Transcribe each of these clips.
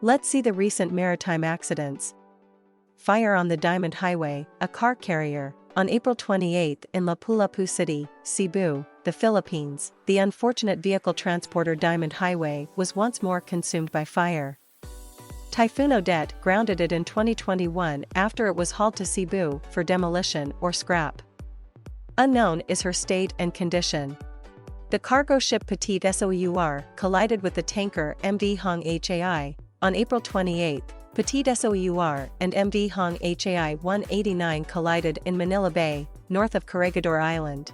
Let's see the recent maritime accidents. Fire on the Diamond Highway, a car carrier. On April 28 in Lapu-Lapu City, Cebu, the Philippines, the unfortunate vehicle transporter Diamond Highway was once more consumed by fire. Typhoon Odette grounded it in 2021 after it was hauled to Cebu for demolition or scrap. Unknown is her state and condition. The cargo ship Petite SOEUR collided with the tanker MV Hong Hai. On April 28, Petite SOEUR and MV Hong Hai 189 collided in Manila Bay, north of Corregidor Island.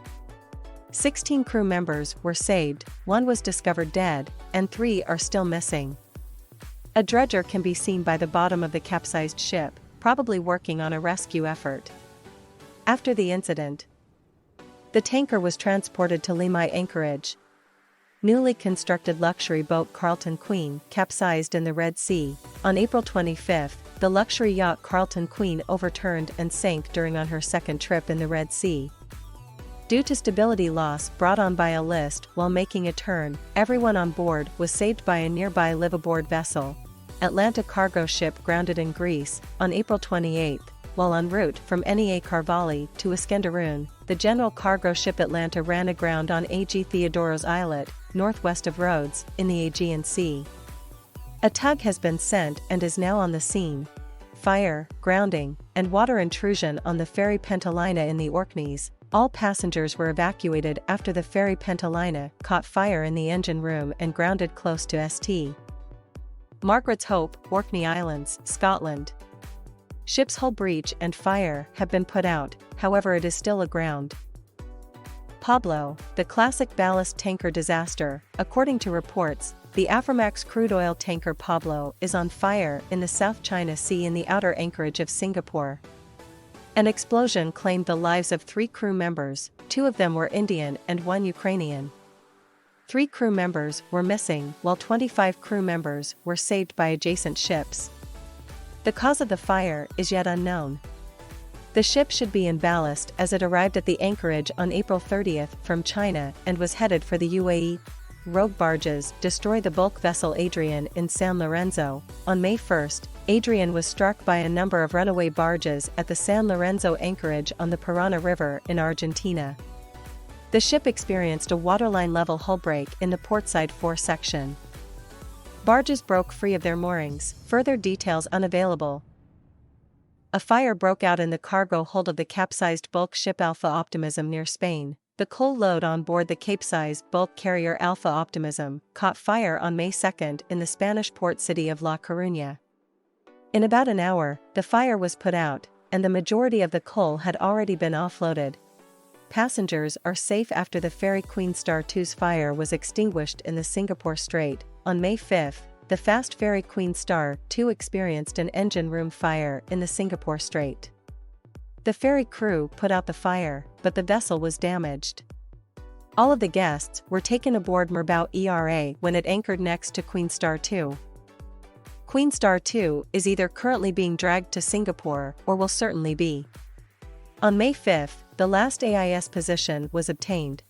16 crew members were saved, 1 was discovered dead, and 3 are still missing. A dredger can be seen by the bottom of the capsized ship, probably working on a rescue effort. After the incident, the tanker was transported to Limay anchorage. Newly constructed luxury boat CARLTON Queen capsized in the Red Sea. On April 25, the luxury yacht CARLTON Queen overturned and sank during on her second trip in the Red Sea. Due to stability loss brought on by a list while making a turn, everyone on board was saved by a nearby liveaboard vessel. Atlanta cargo ship grounded in Greece. On April 28, while en route from NEA Carvalli to Iskenderun, the general cargo ship Atlanta ran aground on AG Theodoros Islet, northwest of Rhodes, in the Aegean Sea. A tug has been sent and is now on the scene. Fire, grounding, and water intrusion on the ferry Pentalina in the Orkneys. All passengers were evacuated after the ferry Pentalina caught fire in the engine room and grounded close to St. Margaret's Hope, Orkney Islands, Scotland. Ship's hull breach and fire have been put out, however it is still aground. Pablo, the classic ballast tanker disaster. According to reports, the Aframax crude oil tanker Pablo is on fire in the South China Sea in the outer anchorage of Singapore. An explosion claimed the lives of 3 crew members, 2 of them were Indian and 1 Ukrainian. 3 crew members were missing, while 25 crew members were saved by adjacent ships. The cause of the fire is yet unknown. The ship should be in ballast as it arrived at the anchorage on April 30 from China and was headed for the UAE. Rogue barges destroyed the bulk vessel Adrian in San Lorenzo. On May 1, Adrian was struck by a number of runaway barges at the San Lorenzo anchorage on the Parana River in Argentina. The ship experienced a waterline level hull break in the portside fore section. Barges broke free of their moorings, further details unavailable. A fire broke out in the cargo hold of the capsized bulk ship Alpha Optimism near Spain. The coal load on board the capesized bulk carrier Alpha Optimism caught fire on May 2 in the Spanish port city of La Coruña. In about an hour, the fire was put out, and the majority of the coal had already been offloaded. Passengers are safe after the ferry Queen Star 2's fire was extinguished in the Singapore Strait. On May 5, the fast ferry Queen Star 2 experienced an engine room fire in the Singapore Strait. The ferry crew put out the fire, but the vessel was damaged. All of the guests were taken aboard Merbau ERA when it anchored next to Queen Star 2. Queen Star 2 is either currently being dragged to Singapore or will certainly be. On May 5, the last AIS position was obtained.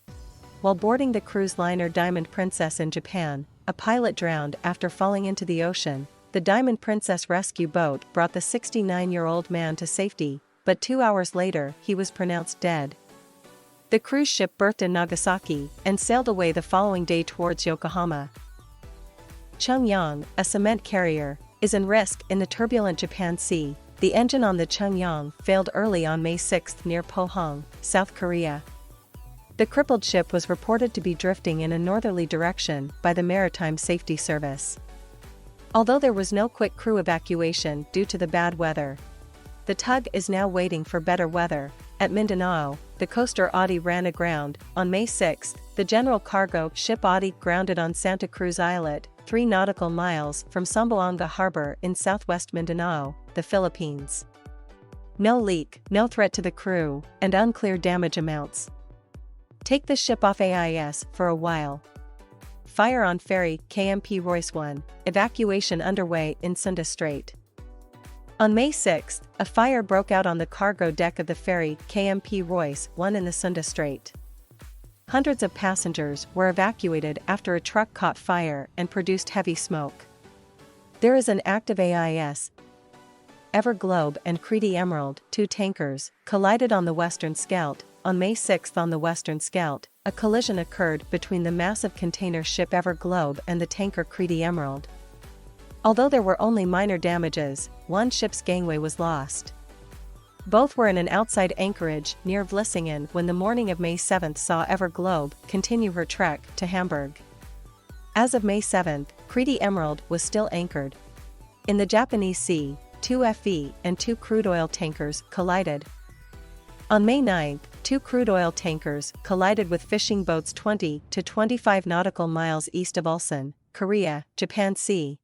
While boarding the cruise liner Diamond Princess in Japan, a pilot drowned after falling into the ocean. The Diamond Princess rescue boat brought the 69-year-old man to safety, but 2 hours later he was pronounced dead. The cruise ship berthed in Nagasaki and sailed away the following day towards Yokohama. Chungyang, a cement carrier, is in risk in the turbulent Japan Sea. The engine on the Chungyang failed early on May 6 near Pohang, South Korea. The crippled ship was reported to be drifting in a northerly direction by the Maritime Safety Service. Although there was no quick crew evacuation due to the bad weather, the tug is now waiting for better weather. At Mindanao, the coaster Audi ran aground. On May 6, the general cargo ship Audi grounded on Santa Cruz Islet, 3 nautical miles from Zamboanga Harbor in southwest Mindanao, the Philippines. No leak, no threat to the crew, and unclear damage amounts. Take the ship off AIS for a while. Fire on ferry KMP Royce 1, evacuation underway in Sunda Strait. On May 6, a fire broke out on the cargo deck of the ferry KMP Royce 1 in the Sunda Strait. Hundreds of passengers were evacuated after a truck caught fire and produced heavy smoke. There is an active AIS. Ever Globe and KRITI Emerald, 2 tankers, collided on the Western Scheldt. On May 6 on the Western Scheldt, a collision occurred between the massive container ship Ever Globe and the tanker KRITI Emerald. Although there were only minor damages, one ship's gangway was lost. Both were in an outside anchorage near Vlissingen when the morning of May 7 saw Ever Globe continue her trek to Hamburg. As of May 7, KRITI Emerald was still anchored. In the Japanese Sea, 2 FE and 2 crude oil tankers collided. On May 9, 2 crude oil tankers collided with fishing boats 20 to 25 nautical miles east of Ulsan, Korea, Japan Sea.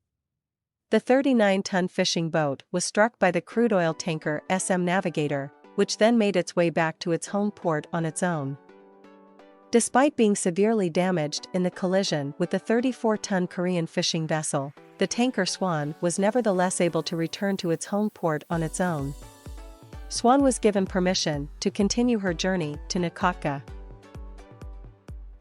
The 39-ton fishing boat was struck by the crude oil tanker SM Navigator, which then made its way back to its home port on its own. Despite being severely damaged in the collision with the 34-ton Korean fishing vessel, the tanker Swan was nevertheless able to return to its home port on its own. Swan was given permission to continue her journey to Jakarta.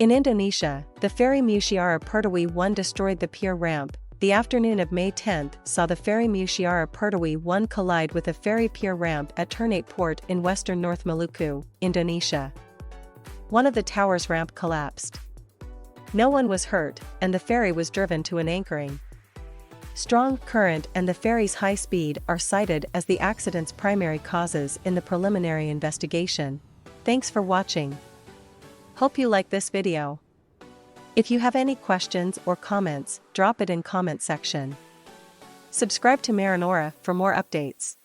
In Indonesia, the ferry Mutiara Pertiwi 1 destroyed the pier ramp. The afternoon of May 10 saw the ferry Mutiara Pertiwi 1 collide with a ferry pier ramp at Ternate Port in western North Maluku, Indonesia. One of the tower's ramp collapsed. No one was hurt, and the ferry was driven to an anchoring. Strong current and the ferry's high speed are cited as the accident's primary causes in the preliminary investigation. Thanks for watching. Hope you like this video. If you have any questions or comments, drop it in comment section. Subscribe to MarinAura for more updates.